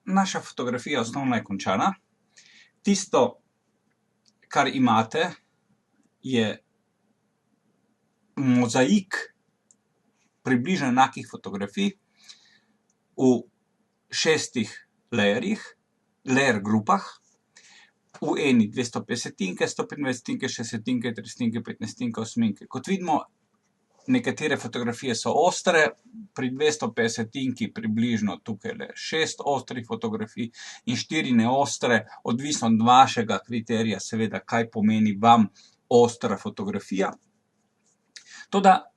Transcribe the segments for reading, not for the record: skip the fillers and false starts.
naša fotografija osnovna je končana. Tisto, kar imate, je mozaik približno enakih fotografij v 6 layerjih, layer grupah, v eni 250-tinke, 125-tinke, 60-tinke, 30-tinke, 15-tinke, 8-tinke. Kot vidimo, nekatere fotografije so ostre, pri 250-tinki približno tukaj 6 ostrih fotografij in 4 neostre, odvisno od vašega kriterija, seveda, kaj pomeni vam ostra fotografija. Toda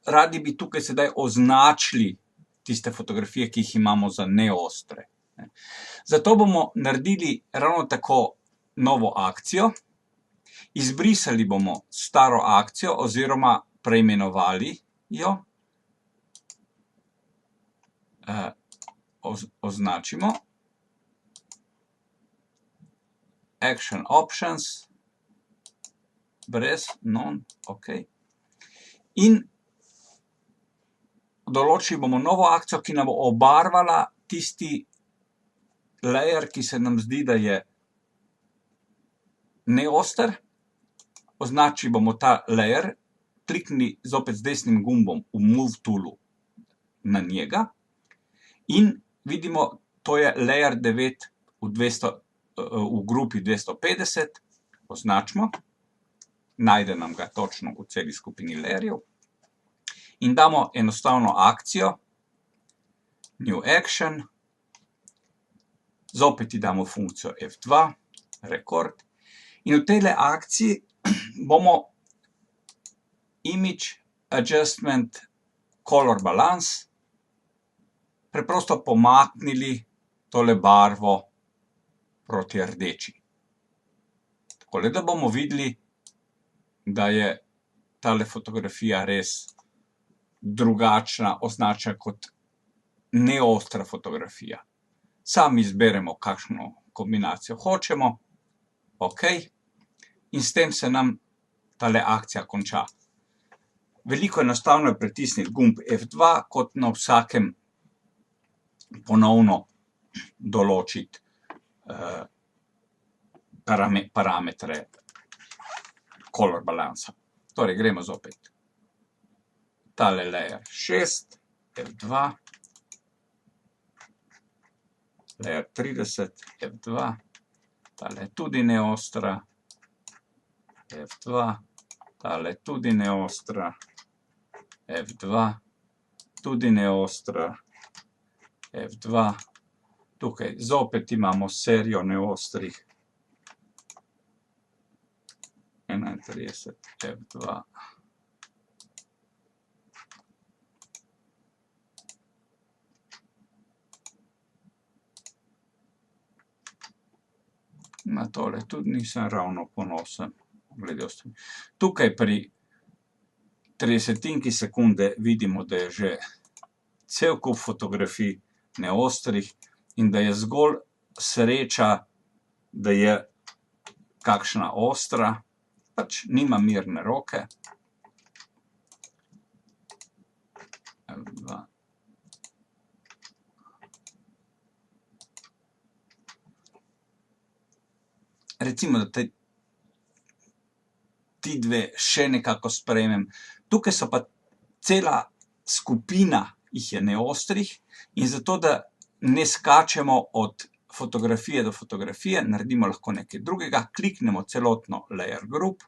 radi bi tukaj sedaj označili tiste fotografije, ki jih imamo za neostre. Zato bomo naredili ravno tako novo akcijo, izbrisali bomo staro akcijo oziroma preimenovali jo, označimo, Action Options, brez, non, ok, in določili bomo novo akcijo, ki nam bo obarvala tisti layer, ki se nam zdi, da je neoster. Označili bomo ta layer, kliknili zopet z desnim gumbom v Move toolu na njega in vidimo, to je layer 9 v grupi 250, označimo, najde nam ga točno v celi skupini layerjev in damo enostavno akcijo, New Action, zopet ji damo funkcijo F2, Record, in v tejle akciji bomo Image Adjustment Color Balance preprosto pomaknili tole barvo proti rdeči. Takole, da bomo videli, da je tale fotografija res drugačna, označena kot neostra fotografija. Sami izberemo, kakšno kombinacijo hočemo, ok, in s tem se nam tale akcija konča. Veliko enostavno je pritisniti gumb F2, kot na vsakem ponovno določiti parametre color balansa. Torej, gremo zopet. Tale layer 6, F2, layer 30, F2, tale tudi neostra, F2, tale tudi neostra, F2, tudi neostra, F2, tukaj zopet imamo serijo neostrih, 31, F2, na tole tudi nisem ravno ponosen. Tukaj pri 30-tinki sekunde vidimo, da je že cel kup fotografij neostrih in da je zgolj sreča, da je kakšna ostra, pač nima mirne roke. F2. Recimo, da ti dve še nekako sprejmem. Tukaj so pa cela skupina jih je neostrih in zato, da ne skačemo od fotografije do fotografije, naredimo lahko nekaj drugega, kliknemo celotno layer group,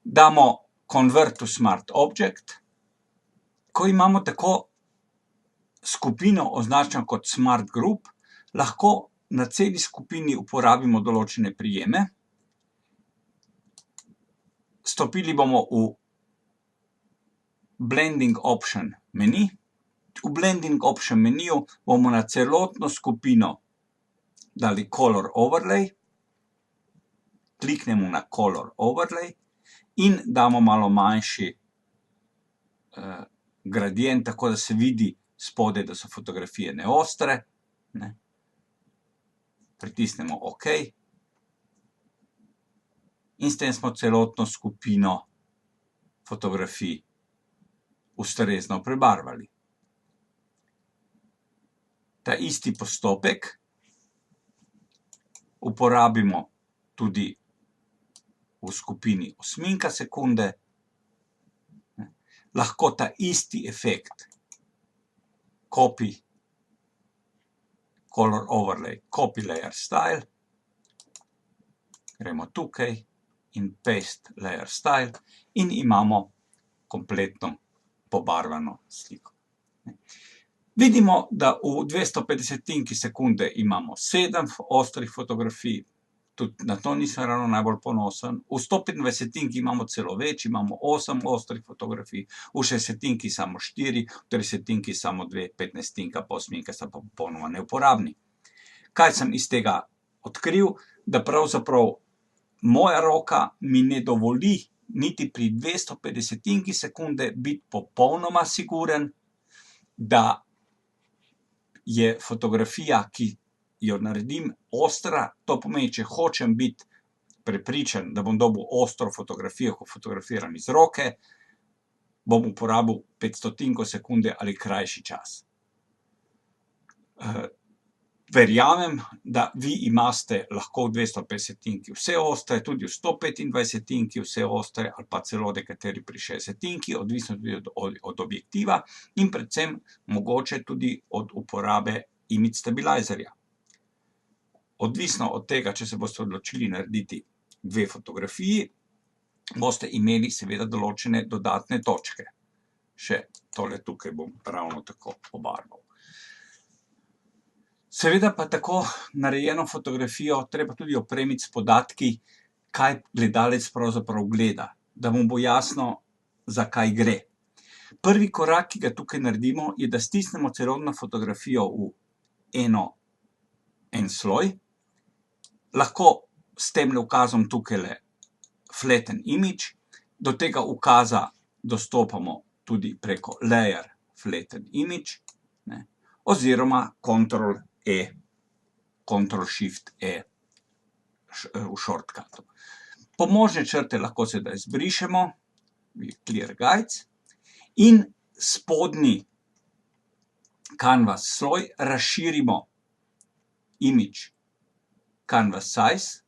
damo Convert to Smart Object, ko imamo tako skupino označeno kot Smart Group, lahko na celi skupini uporabimo določene prijeme. Stopili bomo v Blending Option meni. V Blending Option meniju bomo na celotno skupino dali Color Overlay, kliknemo na Color Overlay in damo malo manjši gradient, tako da se vidi spodaj, da so fotografije neostre. Pritisnemo OK. In s tem smo celotno skupino fotografij ustrezno prebarvali. ta isti postopek uporabimo tudi v skupini osminka sekunde. Lahko ta isti efekt copy, color overlay, copy layer style. Gremo tukaj in paste layer style in imamo kompletno pobarvano sliko. Vidimo, da v 250 sekunde imamo 7 ostrih fotografij, tudi na to nisem ravno najbolj ponosen. V 125 imamo celo več, imamo 8 ostrih fotografij, v 60 samo 4, v 30 samo 2, 15 pa 8 sta pa popolnoma neuporabni. Kaj sem iz tega odkril? Da pravzaprav moja roka mi ne dovoli niti pri 250 sekunde biti popolnoma siguren, da je fotografija, ki jo naredim, ostra. To pomeni, če hočem biti prepričan, da bom dobil ostro fotografijo, ko fotografiram iz roke, bom uporabil 500 sekunde ali krajši čas. Verjamem, da vi imate lahko v 250 vse ostre, tudi v 125 vse ostre, ali pa celo nekateri pri 60, odvisno tudi od objektiva in predvsem mogoče tudi od uporabe image stabilizerja. Odvisno od tega, če se boste odločili narediti 2 fotografiji, boste imeli seveda določene dodatne točke. Še tole tukaj bom ravno tako pobarval. Seveda pa tako narejeno fotografijo treba tudi opremiti s podatki, kaj gledalec pravzaprav gleda, da mu bo jasno, za kaj gre. Prvi korak, ki ga tukaj naredimo, je, da stisnemo celotno fotografijo v en sloj. Lahko s temle ukazom tukajle flatten image, do tega ukaza dostopamo tudi preko layer flatten image, oziroma Ctrl-Shift-E v shortcutu. Pomožne črte lahko sedaj zbrišemo, clear guides, in spodnji canvas sloj razširimo image canvas size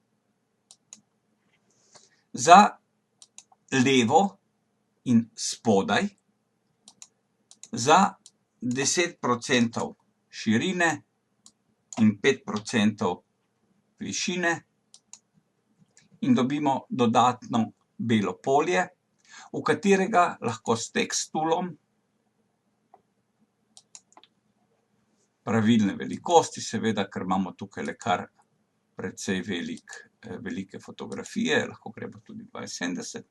za levo in spodaj za 10% širine in 5% višine in dobimo dodatno belo polje, v katerega lahko s tekstulom pravilne velikosti, seveda, ker imamo tukaj kar precej velike fotografije, lahko gremo tudi 72,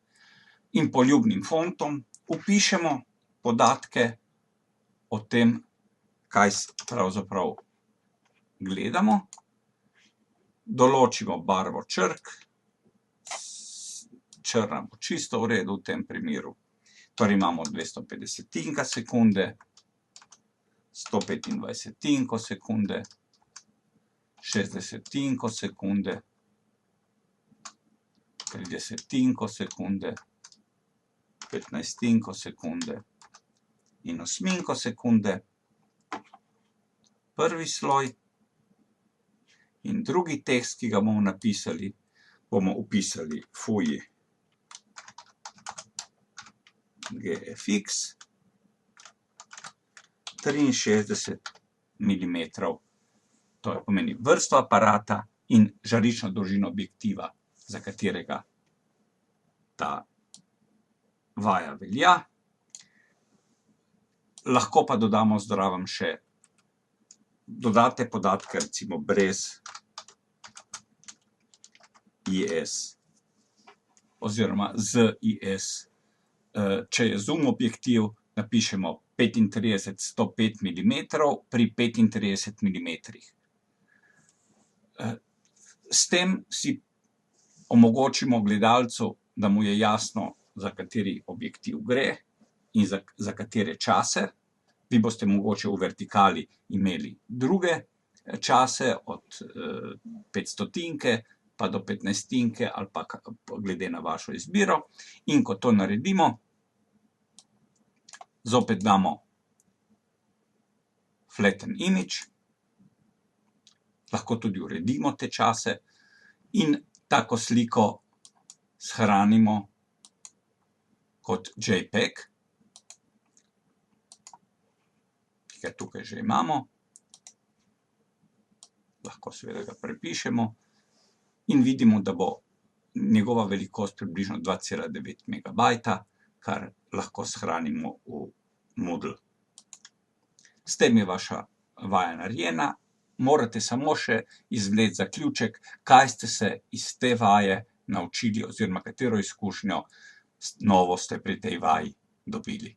in poljubnim fontom vpišemo podatke o tem, kaj pravzaprav gledamo. Določimo barvo črk, črna bo čisto v redu v tem primeru. Torej imamo 250 sekunde, 125 sekunde, 60 sekunde, 30 sekunde, 15 sekunde in 8 sekunde. Prvi sloj in drugi tekst, ki ga bomo napisali, bomo upisali Fuji GFX 63 mm. To pomeni vrsto aparata in žarično dolžino objektiva, za katerega ta vaja velja. Lahko pa dodamo zraven še dodatne podatke, recimo brez IS oziroma z IS. Če je zoom objektiv, napišemo 35-105 mm pri 35 mm. S tem si omogočimo gledalcu, da mu je jasno, za kateri objektiv gre in za katere čase. Vi boste mogoče v vertikali imeli druge čase, od 500 pa do 15 ali pa glede na vašo izbiro. In ko to naredimo, zopet damo flatten image lahko tudi uredimo te čase in tako sliko shranimo kot JPEG, ki ga tukaj že imamo. Lahko seveda ga prepišemo in vidimo, da bo njegova velikost približno 2,9 megabajta, kar lahko shranimo v Moodle. S tem je vaša vaja narejena, morate samo še izvleči zaključek, kaj ste se iz te vaje naučili oziroma katero izkušnjo novo ste pri tej vaji dobili.